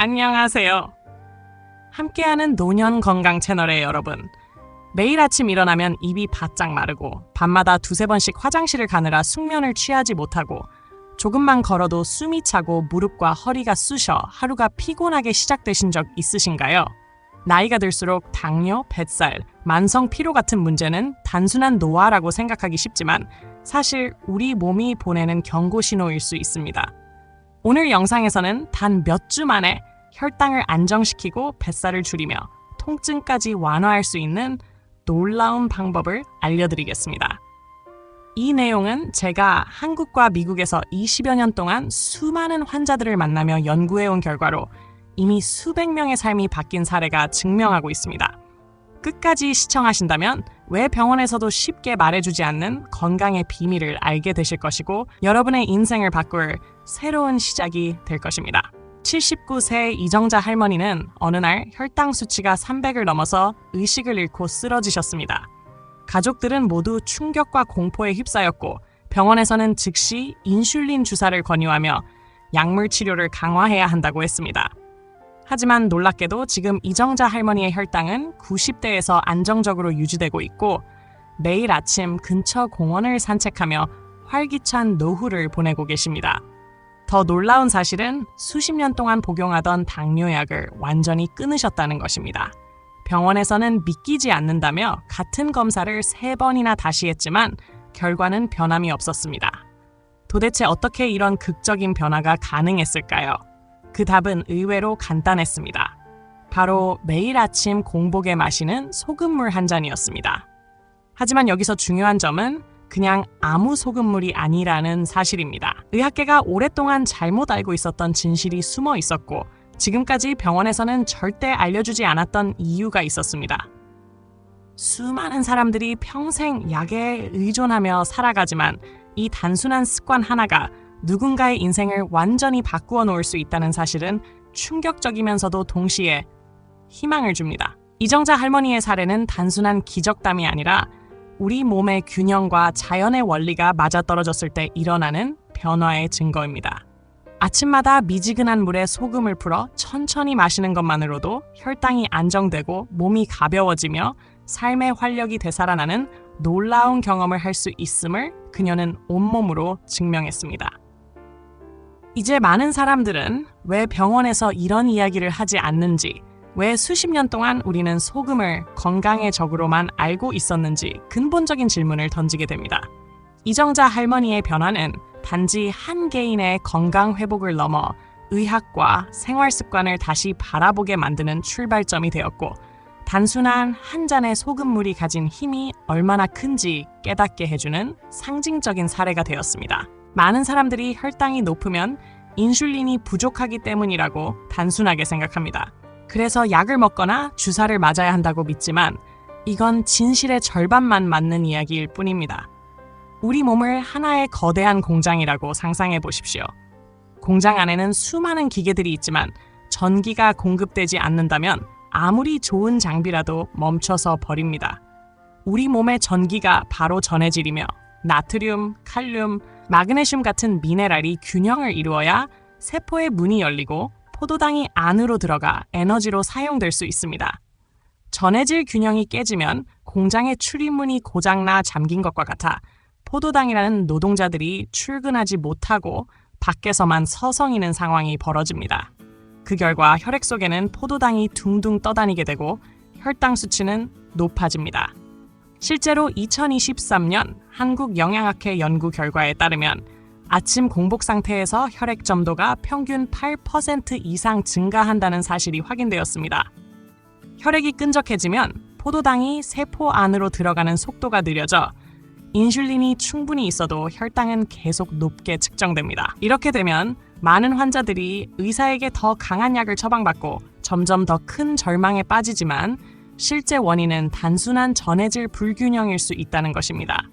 안녕하세요. 함께하는 노년 건강 채널의 여러분. 매일 아침 일어나면 입이 바짝 마르고 밤마다 두세 번씩 화장실을 가느라 숙면을 취하지 못하고 조금만 걸어도 숨이 차고 무릎과 허리가 쑤셔 하루가 피곤하게 시작되신 적 있으신가요? 나이가 들수록 당뇨, 뱃살, 만성 피로 같은 문제는 단순한 노화라고 생각하기 쉽지만 사실 우리 몸이 보내는 경고 신호일 수 있습니다. 오늘 영상에서는 단 몇 주 만에 혈당을 안정시키고 뱃살을 줄이며 통증까지 완화할 수 있는 놀라운 방법을 알려드리겠습니다. 이 내용은 제가 한국과 미국에서 20여 년 동안 수많은 환자들을 만나며 연구해온 결과로 이미 수백 명의 삶이 바뀐 사례가 증명하고 있습니다. 끝까지 시청하신다면 왜 병원에서도 쉽게 말해주지 않는 건강의 비밀을 알게 되실 것이고 여러분의 인생을 바꿀 새로운 시작이 될 것입니다. 79세 이정자 할머니는 어느 날 혈당 수치가 300을 넘어서 의식을 잃고 쓰러지셨습니다. 가족들은 모두 충격과 공포에 휩싸였고 병원에서는 즉시 인슐린 주사를 권유하며 약물 치료를 강화해야 한다고 했습니다. 하지만 놀랍게도 지금 이정자 할머니의 혈당은 90대에서 안정적으로 유지되고 있고 매일 아침 근처 공원을 산책하며 활기찬 노후를 보내고 계십니다. 더 놀라운 사실은 수십 년 동안 복용하던 당뇨약을 완전히 끊으셨다는 것입니다. 병원에서는 믿기지 않는다며 같은 검사를 3번이나 다시 했지만 결과는 변함이 없었습니다. 도대체 어떻게 이런 극적인 변화가 가능했을까요? 그 답은 의외로 간단했습니다. 바로 매일 아침 공복에 마시는 소금물 한 잔이었습니다. 하지만 여기서 중요한 점은 그냥 아무 소금물이 아니라는 사실입니다. 의학계가 오랫동안 잘못 알고 있었던 진실이 숨어 있었고 지금까지 병원에서는 절대 알려주지 않았던 이유가 있었습니다. 수많은 사람들이 평생 약에 의존하며 살아가지만 이 단순한 습관 하나가 누군가의 인생을 완전히 바꾸어 놓을 수 있다는 사실은 충격적이면서도 동시에 희망을 줍니다. 이정자 할머니의 사례는 단순한 기적담이 아니라 우리 몸의 균형과 자연의 원리가 맞아떨어졌을 때 일어나는 변화의 증거입니다. 아침마다 미지근한 물에 소금을 풀어 천천히 마시는 것만으로도 혈당이 안정되고 몸이 가벼워지며 삶의 활력이 되살아나는 놀라운 경험을 할 수 있음을 그녀는 온몸으로 증명했습니다. 이제 많은 사람들은 왜 병원에서 이런 이야기를 하지 않는지, 왜 수십 년 동안 우리는 소금을 건강의 적으로만 알고 있었는지 근본적인 질문을 던지게 됩니다. 이정자 할머니의 변화는 단지 한 개인의 건강 회복을 넘어 의학과 생활 습관을 다시 바라보게 만드는 출발점이 되었고 단순한 한 잔의 소금물이 가진 힘이 얼마나 큰지 깨닫게 해주는 상징적인 사례가 되었습니다. 많은 사람들이 혈당이 높으면 인슐린이 부족하기 때문이라고 단순하게 생각합니다. 그래서 약을 먹거나 주사를 맞아야 한다고 믿지만 이건 진실의 절반만 맞는 이야기일 뿐입니다. 우리 몸을 하나의 거대한 공장이라고 상상해 보십시오. 공장 안에는 수많은 기계들이 있지만 전기가 공급되지 않는다면 아무리 좋은 장비라도 멈춰서 버립니다. 우리 몸의 전기가 바로 전해질이며 나트륨, 칼륨, 마그네슘 같은 미네랄이 균형을 이루어야 세포의 문이 열리고 포도당이 안으로 들어가 에너지로 사용될 수 있습니다. 전해질 균형이 깨지면 공장의 출입문이 고장나 잠긴 것과 같아 포도당이라는 노동자들이 출근하지 못하고 밖에서만 서성이는 상황이 벌어집니다. 그 결과 혈액 속에는 포도당이 둥둥 떠다니게 되고 혈당 수치는 높아집니다. 실제로 2023년 한국영양학회 연구 결과에 따르면 아침 공복 상태에서 혈액 점도가 평균 8% 이상 증가한다는 사실이 확인되었습니다. 혈액이 끈적해지면 포도당이 세포 안으로 들어가는 속도가 느려져 인슐린이 충분히 있어도 혈당은 계속 높게 측정됩니다. 이렇게 되면 많은 환자들이 의사에게 더 강한 약을 처방받고 점점 더 큰 절망에 빠지지만 실제 원인은 단순한 전해질 불균형일 수 있다는 것입니다.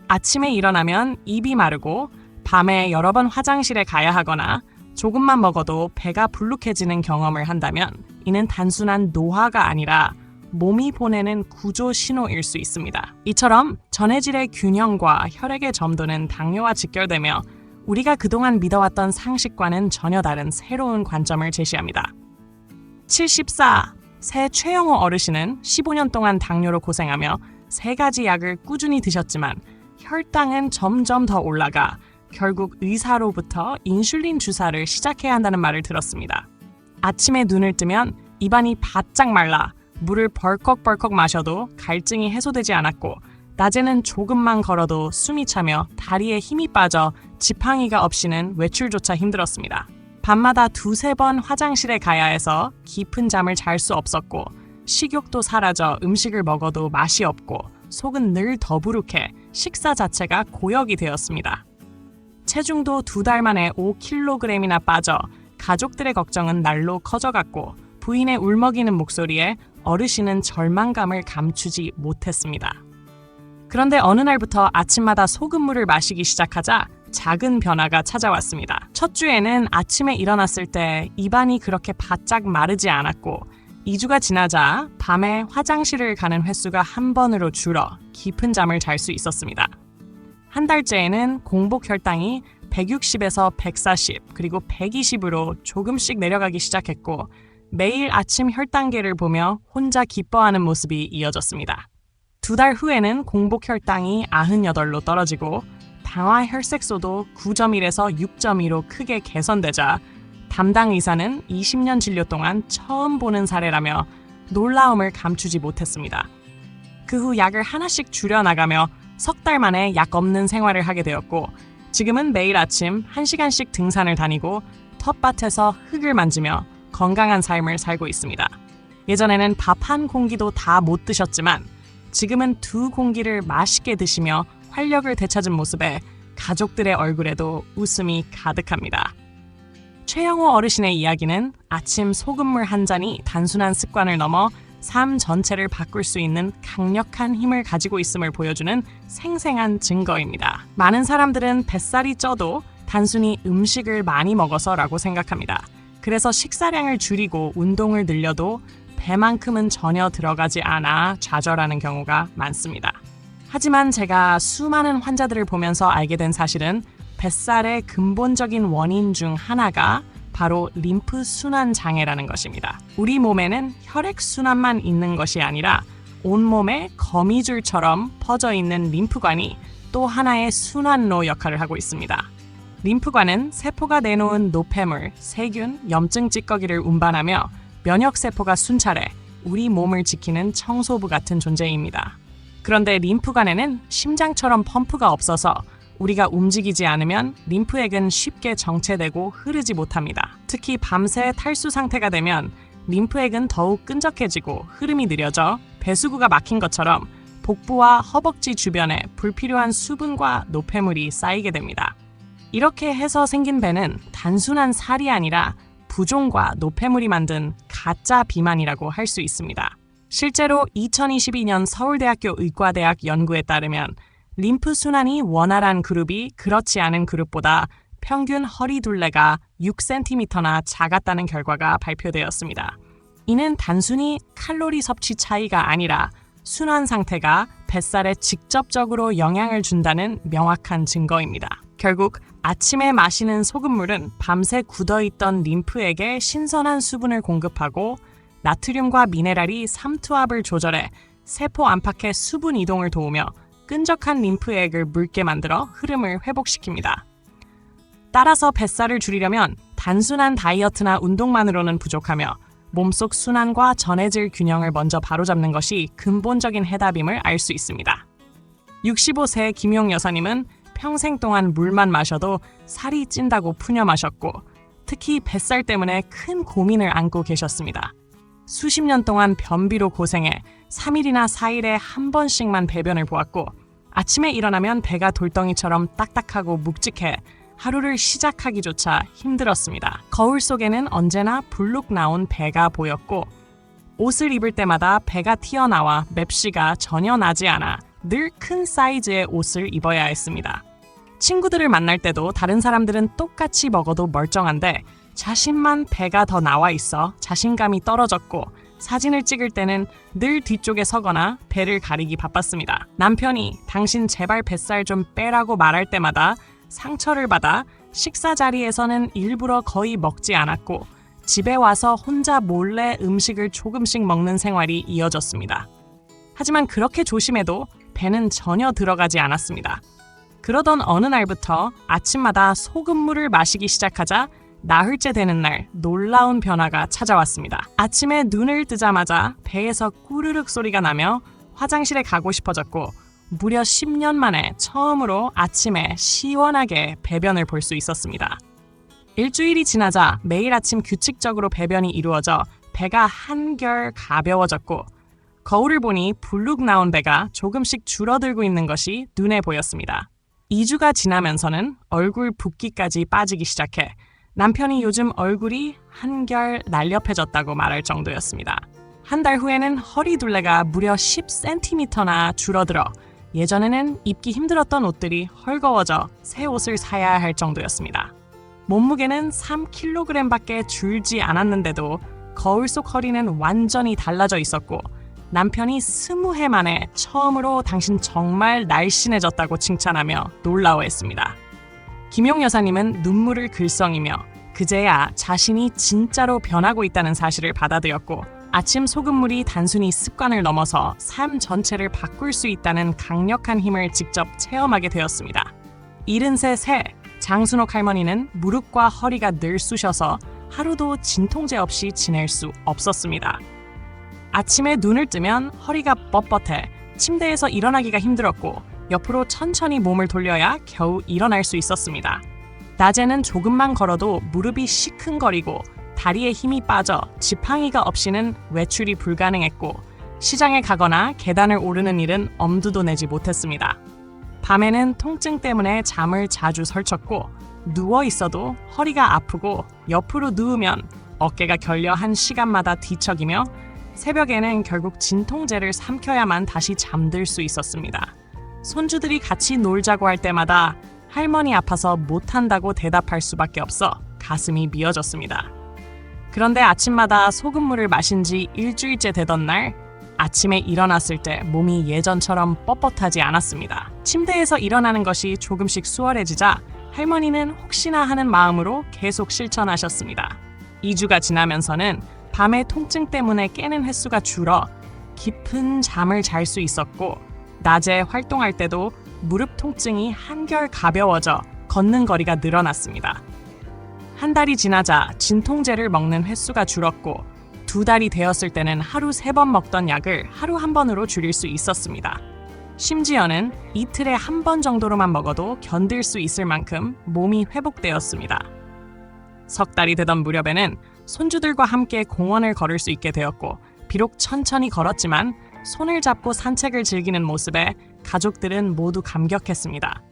아침에 일어나면 입이 마르고 밤에 여러 번 화장실에 가야 하거나 조금만 먹어도 배가 불룩해지는 경험을 한다면 이는 단순한 노화가 아니라 몸이 보내는 구조 신호일 수 있습니다. 이처럼 전해질의 균형과 혈액의 점도는 당뇨와 직결되며 우리가 그동안 믿어왔던 상식과는 전혀 다른 새로운 관점을 제시합니다. 74. 새 최영호 어르신은 15년 동안 당뇨로 고생하며 3가지 약을 꾸준히 드셨지만 혈당은 점점 더 올라가 결국 의사로부터 인슐린 주사를 시작해야 한다는 말을 들었습니다. 아침에 눈을 뜨면 입안이 바짝 말라 물을 벌컥벌컥 마셔도 갈증이 해소되지 않았고 낮에는 조금만 걸어도 숨이 차며 다리에 힘이 빠져 지팡이가 없이는 외출조차 힘들었습니다. 밤마다 2-3번 화장실에 가야 해서 깊은 잠을 잘 수 없었고 식욕도 사라져 음식을 먹어도 맛이 없고 속은 늘 더부룩해 식사 자체가 고역이 되었습니다. 체중도 2달 만에 5kg이나 빠져 가족들의 걱정은 날로 커져갔고 부인의 울먹이는 목소리에 어르신은 절망감을 감추지 못했습니다. 그런데 어느 날부터 아침마다 소금물을 마시기 시작하자 작은 변화가 찾아왔습니다. 첫 주에는 아침에 일어났을 때 입안이 그렇게 바짝 마르지 않았고 2주가 지나자 밤에 화장실을 가는 횟수가 1번으로 줄어 깊은 잠을 잘 수 있었습니다. 한 달째에는 공복 혈당이 160에서 140 그리고 120으로 조금씩 내려가기 시작했고 매일 아침 혈당계를 보며 혼자 기뻐하는 모습이 이어졌습니다. 2달 후에는 공복 혈당이 98로 떨어지고 당화 혈색소도 9.1에서 6.2로 크게 개선되자 담당 의사는 20년 진료 동안 처음 보는 사례라며 놀라움을 감추지 못했습니다. 그 후 약을 하나씩 줄여나가며 3달 만에 약 없는 생활을 하게 되었고 지금은 매일 아침 1시간씩 등산을 다니고 텃밭에서 흙을 만지며 건강한 삶을 살고 있습니다. 예전에는 밥 한 공기도 다 못 드셨지만 지금은 2공기를 맛있게 드시며 활력을 되찾은 모습에 가족들의 얼굴에도 웃음이 가득합니다. 최영호 어르신의 이야기는 아침 소금물 한 잔이 단순한 습관을 넘어 삶 전체를 바꿀 수 있는 강력한 힘을 가지고 있음을 보여주는 생생한 증거입니다. 많은 사람들은 뱃살이 쪄도 단순히 음식을 많이 먹어서라고 생각합니다. 그래서 식사량을 줄이고 운동을 늘려도 배만큼은 전혀 들어가지 않아 좌절하는 경우가 많습니다. 하지만 제가 수많은 환자들을 보면서 알게 된 사실은 뱃살의 근본적인 원인 중 하나가 바로 림프 순환 장애라는 것입니다. 우리 몸에는 혈액 순환만 있는 것이 아니라 온몸에 거미줄처럼 퍼져 있는 림프관이 또 하나의 순환로 역할을 하고 있습니다. 림프관은 세포가 내놓은 노폐물, 세균, 염증 찌꺼기를 운반하며 면역세포가 순찰해 우리 몸을 지키는 청소부 같은 존재입니다. 그런데 림프관에는 심장처럼 펌프가 없어서 우리가 움직이지 않으면 림프액은 쉽게 정체되고 흐르지 못합니다. 특히 밤새 탈수 상태가 되면 림프액은 더욱 끈적해지고 흐름이 느려져 배수구가 막힌 것처럼 복부와 허벅지 주변에 불필요한 수분과 노폐물이 쌓이게 됩니다. 이렇게 해서 생긴 배는 단순한 살이 아니라 부종과 노폐물이 만든 가짜 비만이라고 할 수 있습니다. 실제로 2022년 서울대학교 의과대학 연구에 따르면 림프 순환이 원활한 그룹이 그렇지 않은 그룹보다 평균 허리 둘레가 6cm나 작았다는 결과가 발표되었습니다. 이는 단순히 칼로리 섭취 차이가 아니라 순환 상태가 뱃살에 직접적으로 영향을 준다는 명확한 증거입니다. 결국 아침에 마시는 소금물은 밤새 굳어있던 림프에게 신선한 수분을 공급하고 나트륨과 미네랄이 삼투압을 조절해 세포 안팎의 수분 이동을 도우며 끈적한 림프액을 묽게 만들어 흐름을 회복시킵니다. 따라서 뱃살을 줄이려면 단순한 다이어트나 운동만으로는 부족하며 몸속 순환과 전해질 균형을 먼저 바로잡는 것이 근본적인 해답임을 알 수 있습니다. 65세 김용 여사님은 평생 동안 물만 마셔도 살이 찐다고 푸념하셨고 특히 뱃살 때문에 큰 고민을 안고 계셨습니다. 수십 년 동안 변비로 고생해 3일이나 4일에 한 번씩만 배변을 보았고 아침에 일어나면 배가 돌덩이처럼 딱딱하고 묵직해 하루를 시작하기조차 힘들었습니다. 거울 속에는 언제나 불룩 나온 배가 보였고 옷을 입을 때마다 배가 튀어나와 맵시가 전혀 나지 않아 늘 큰 사이즈의 옷을 입어야 했습니다. 친구들을 만날 때도 다른 사람들은 똑같이 먹어도 멀쩡한데 자신만 배가 더 나와 있어 자신감이 떨어졌고 사진을 찍을 때는 늘 뒤쪽에 서거나 배를 가리기 바빴습니다. 남편이 당신 제발 뱃살 좀 빼라고 말할 때마다 상처를 받아 식사 자리에서는 일부러 거의 먹지 않았고 집에 와서 혼자 몰래 음식을 조금씩 먹는 생활이 이어졌습니다. 하지만 그렇게 조심해도 배는 전혀 들어가지 않았습니다. 그러던 어느 날부터 아침마다 소금물을 마시기 시작하자 나흘째 되는 날 놀라운 변화가 찾아왔습니다. 아침에 눈을 뜨자마자 배에서 꾸르륵 소리가 나며 화장실에 가고 싶어졌고 무려 10년 만에 처음으로 아침에 시원하게 배변을 볼 수 있었습니다. 일주일이 지나자 매일 아침 규칙적으로 배변이 이루어져 배가 한결 가벼워졌고 거울을 보니 불룩 나온 배가 조금씩 줄어들고 있는 것이 눈에 보였습니다. 2주가 지나면서는 얼굴 붓기까지 빠지기 시작해 남편이 요즘 얼굴이 한결 날렵해졌다고 말할 정도였습니다. 한 달 후에는 허리 둘레가 무려 10cm나 줄어들어 예전에는 입기 힘들었던 옷들이 헐거워져 새 옷을 사야 할 정도였습니다. 몸무게는 3kg밖에 줄지 않았는데도 거울 속 허리는 완전히 달라져 있었고 남편이 20해 만에 처음으로 당신 정말 날씬해졌다고 칭찬하며 놀라워했습니다. 김용 여사님은 눈물을 글썽이며 그제야 자신이 진짜로 변하고 있다는 사실을 받아들였고 아침 소금물이 단순히 습관을 넘어서 삶 전체를 바꿀 수 있다는 강력한 힘을 직접 체험하게 되었습니다. 73세 장순옥 할머니는 무릎과 허리가 늘 쑤셔서 하루도 진통제 없이 지낼 수 없었습니다. 아침에 눈을 뜨면 허리가 뻣뻣해 침대에서 일어나기가 힘들었고 옆으로 천천히 몸을 돌려야 겨우 일어날 수 있었습니다. 낮에는 조금만 걸어도 무릎이 시큰거리고 다리에 힘이 빠져 지팡이가 없이는 외출이 불가능했고 시장에 가거나 계단을 오르는 일은 엄두도 내지 못했습니다. 밤에는 통증 때문에 잠을 자주 설쳤고 누워 있어도 허리가 아프고 옆으로 누우면 어깨가 결려 한 시간마다 뒤척이며 새벽에는 결국 진통제를 삼켜야만 다시 잠들 수 있었습니다. 손주들이 같이 놀자고 할 때마다 할머니 아파서 못한다고 대답할 수밖에 없어 가슴이 미어졌습니다. 그런데 아침마다 소금물을 마신 지 일주일째 되던 날 아침에 일어났을 때 몸이 예전처럼 뻣뻣하지 않았습니다. 침대에서 일어나는 것이 조금씩 수월해지자 할머니는 혹시나 하는 마음으로 계속 실천하셨습니다. 2주가 지나면서는 밤에 통증 때문에 깨는 횟수가 줄어 깊은 잠을 잘 수 있었고 낮에 활동할 때도 무릎 통증이 한결 가벼워져 걷는 거리가 늘어났습니다. 한 달이 지나자 진통제를 먹는 횟수가 줄었고 2달이 되었을 때는 하루 3번 먹던 약을 하루 1번으로 줄일 수 있었습니다. 심지어는 이틀에 1번 정도로만 먹어도 견딜 수 있을 만큼 몸이 회복되었습니다. 석 달이 되던 무렵에는 손주들과 함께 공원을 걸을 수 있게 되었고 비록 천천히 걸었지만 손을 잡고 산책을 즐기는 모습에 가족들은 모두 감격했습니다.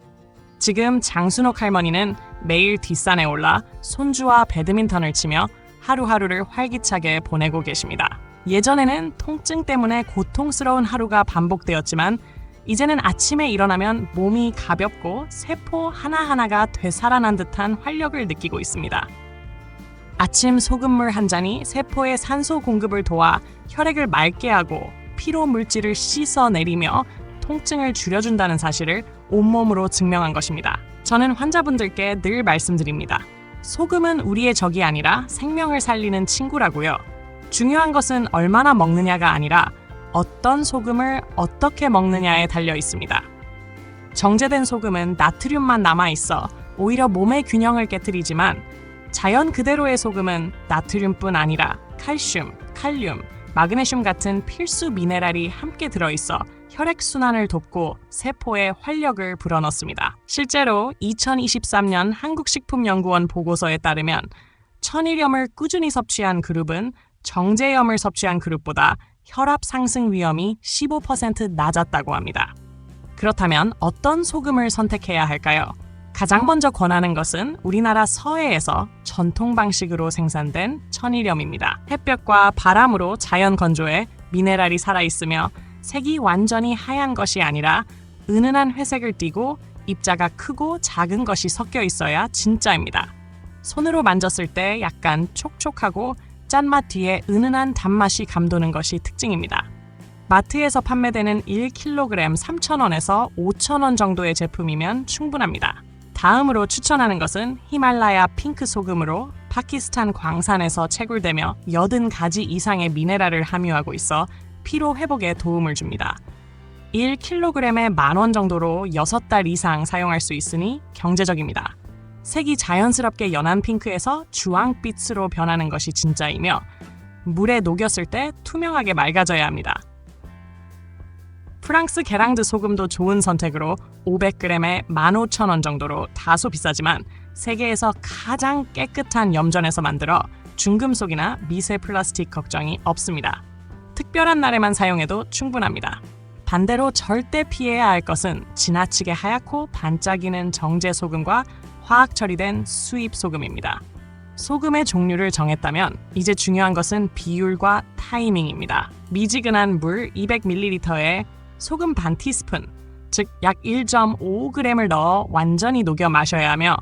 지금 장순옥 할머니는 매일 뒷산에 올라 손주와 배드민턴을 치며 하루하루를 활기차게 보내고 계십니다. 예전에는 통증 때문에 고통스러운 하루가 반복되었지만 이제는 아침에 일어나면 몸이 가볍고 세포 하나하나가 되살아난 듯한 활력을 느끼고 있습니다. 아침 소금물 한 잔이 세포의 산소 공급을 도와 혈액을 맑게 하고 피로 물질을 씻어내리며 통증을 줄여준다는 사실을 온몸으로 증명한 것입니다. 저는 환자분들께 늘 말씀드립니다. 소금은 우리의 적이 아니라 생명을 살리는 친구라고요. 중요한 것은 얼마나 먹느냐가 아니라 어떤 소금을 어떻게 먹느냐에 달려 있습니다. 정제된 소금은 나트륨만 남아있어 오히려 몸의 균형을 깨트리지만 자연 그대로의 소금은 나트륨뿐 아니라 칼슘, 칼륨, 마그네슘 같은 필수 미네랄이 함께 들어있어 혈액순환을 돕고 세포에 활력을 불어넣습니다. 실제로 2023년 한국식품연구원 보고서에 따르면 천일염을 꾸준히 섭취한 그룹은 정제염을 섭취한 그룹보다 혈압 상승 위험이 15% 낮았다고 합니다. 그렇다면 어떤 소금을 선택해야 할까요? 가장 먼저 권하는 것은 우리나라 서해에서 전통 방식으로 생산된 천일염입니다. 햇볕과 바람으로 자연 건조해 미네랄이 살아있으며 색이 완전히 하얀 것이 아니라 은은한 회색을 띠고 입자가 크고 작은 것이 섞여 있어야 진짜입니다. 손으로 만졌을 때 약간 촉촉하고 짠맛 뒤에 은은한 단맛이 감도는 것이 특징입니다. 마트에서 판매되는 1kg 3,000원에서 5,000원 정도의 제품이면 충분합니다. 다음으로 추천하는 것은 히말라야 핑크 소금으로 파키스탄 광산에서 채굴되며 80가지 이상의 미네랄을 함유하고 있어 피로 회복에 도움을 줍니다. 1kg에 10,000원 정도로 6달 이상 사용할 수 있으니 경제적입니다. 색이 자연스럽게 연한 핑크에서 주황빛으로 변하는 것이 진짜이며 물에 녹였을 때 투명하게 맑아져야 합니다. 프랑스 게랑드 소금도 좋은 선택으로 500g에 15,000원 정도로 다소 비싸지만 세계에서 가장 깨끗한 염전에서 만들어 중금속이나 미세 플라스틱 걱정이 없습니다. 특별한 날에만 사용해도 충분합니다. 반대로 절대 피해야 할 것은 지나치게 하얗고 반짝이는 정제 소금과 화학 처리된 수입 소금입니다. 소금의 종류를 정했다면 이제 중요한 것은 비율과 타이밍입니다. 미지근한 물 200ml에 소금 반 티스푼, 즉 약 1.5g을 넣어 완전히 녹여 마셔야 하며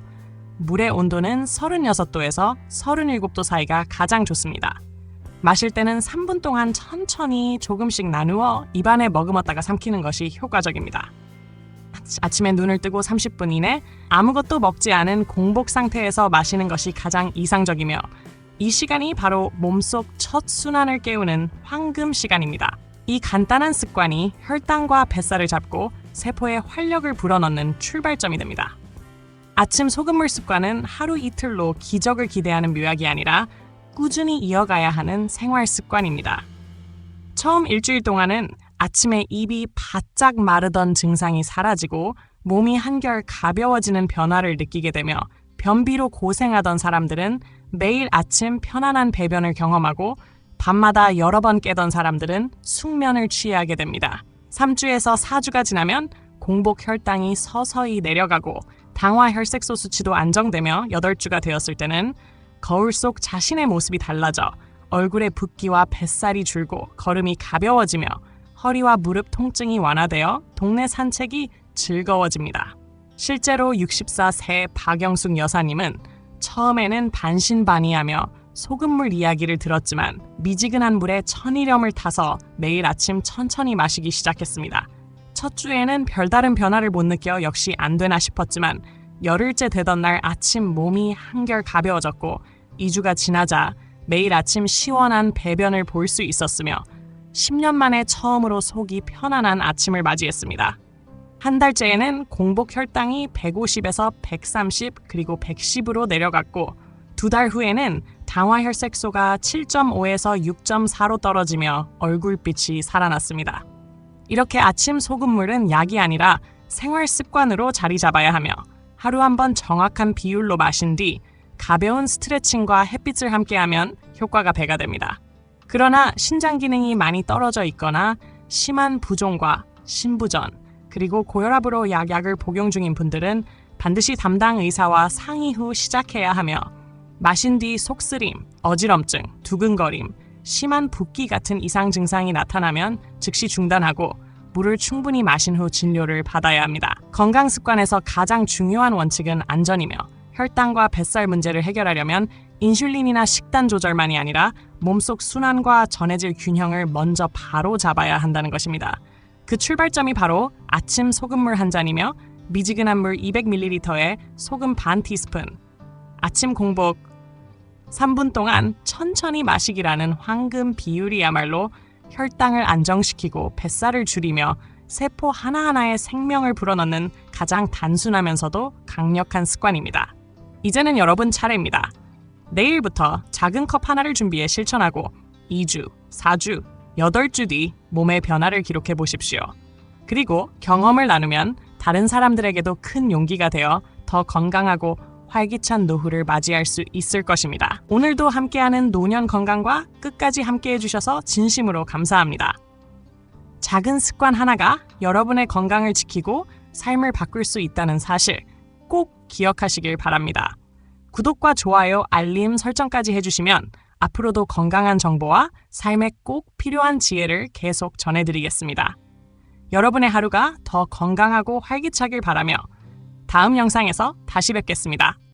물의 온도는 36도에서 37도 사이가 가장 좋습니다. 마실 때는 3분 동안 천천히 조금씩 나누어 입안에 머금었다가 삼키는 것이 효과적입니다. 아침에 눈을 뜨고 30분 이내 아무것도 먹지 않은 공복 상태에서 마시는 것이 가장 이상적이며 이 시간이 바로 몸속 첫 순환을 깨우는 황금 시간입니다. 이 간단한 습관이 혈당과 뱃살을 잡고 세포에 활력을 불어넣는 출발점이 됩니다. 아침 소금물 습관은 하루 이틀로 기적을 기대하는 묘약이 아니라 꾸준히 이어가야 하는 생활 습관입니다. 처음 일주일 동안은 아침에 입이 바짝 마르던 증상이 사라지고 몸이 한결 가벼워지는 변화를 느끼게 되며 변비로 고생하던 사람들은 매일 아침 편안한 배변을 경험하고 밤마다 여러 번 깨던 사람들은 숙면을 취하게 됩니다. 3주에서 4주가 지나면 공복 혈당이 서서히 내려가고 당화 혈색소 수치도 안정되며 8주가 되었을 때는 거울 속 자신의 모습이 달라져 얼굴의 붓기와 뱃살이 줄고 걸음이 가벼워지며 허리와 무릎 통증이 완화되어 동네 산책이 즐거워집니다. 실제로 64세 박영숙 여사님은 처음에는 반신반의하며 소금물 이야기를 들었지만 미지근한 물에 천일염을 타서 매일 아침 천천히 마시기 시작했습니다. 첫 주에는 별다른 변화를 못 느껴 역시 안 되나 싶었지만 열흘째 되던 날 아침 몸이 한결 가벼워졌고 2주가 지나자 매일 아침 시원한 배변을 볼 수 있었으며 10년 만에 처음으로 속이 편안한 아침을 맞이했습니다. 한 달째에는 공복 혈당이 150에서 130 그리고 110으로 내려갔고 2달 후에는 당화 혈색소가 7.5에서 6.4로 떨어지며 얼굴빛이 살아났습니다. 이렇게 아침 소금물은 약이 아니라 생활 습관으로 자리 잡아야 하며 하루 한 번 정확한 비율로 마신 뒤 가벼운 스트레칭과 햇빛을 함께하면 효과가 배가 됩니다. 그러나 신장 기능이 많이 떨어져 있거나 심한 부종과 신부전 그리고 고혈압으로 약을 복용 중인 분들은 반드시 담당 의사와 상의 후 시작해야 하며 마신 뒤 속쓰림, 어지럼증, 두근거림, 심한 붓기 같은 이상 증상이 나타나면 즉시 중단하고 물을 충분히 마신 후 진료를 받아야 합니다. 건강 습관에서 가장 중요한 원칙은 안전이며 혈당과 뱃살 문제를 해결하려면 인슐린이나 식단 조절만이 아니라 몸속 순환과 전해질 균형을 먼저 바로 잡아야 한다는 것입니다. 그 출발점이 바로 아침 소금물 한 잔이며 미지근한 물 200ml에 소금 반 티스푼, 아침 공복 3분 동안 천천히 마시기라는 황금 비율이야말로 혈당을 안정시키고 뱃살을 줄이며 세포 하나하나에 생명을 불어넣는 가장 단순하면서도 강력한 습관입니다. 이제는 여러분 차례입니다. 내일부터 작은 컵 하나를 준비해 실천하고 2주, 4주, 8주 뒤 몸의 변화를 기록해 보십시오. 그리고 경험을 나누면 다른 사람들에게도 큰 용기가 되어 더 건강하고 활기찬 노후를 맞이할 수 있을 것입니다. 오늘도 함께하는 노년 건강과 끝까지 함께해 주셔서 진심으로 감사합니다. 작은 습관 하나가 여러분의 건강을 지키고 삶을 바꿀 수 있다는 사실 꼭 기억하시길 바랍니다. 구독과 좋아요, 알림 설정까지 해주시면 앞으로도 건강한 정보와 삶에 꼭 필요한 지혜를 계속 전해드리겠습니다. 여러분의 하루가 더 건강하고 활기차길 바라며 다음 영상에서 다시 뵙겠습니다.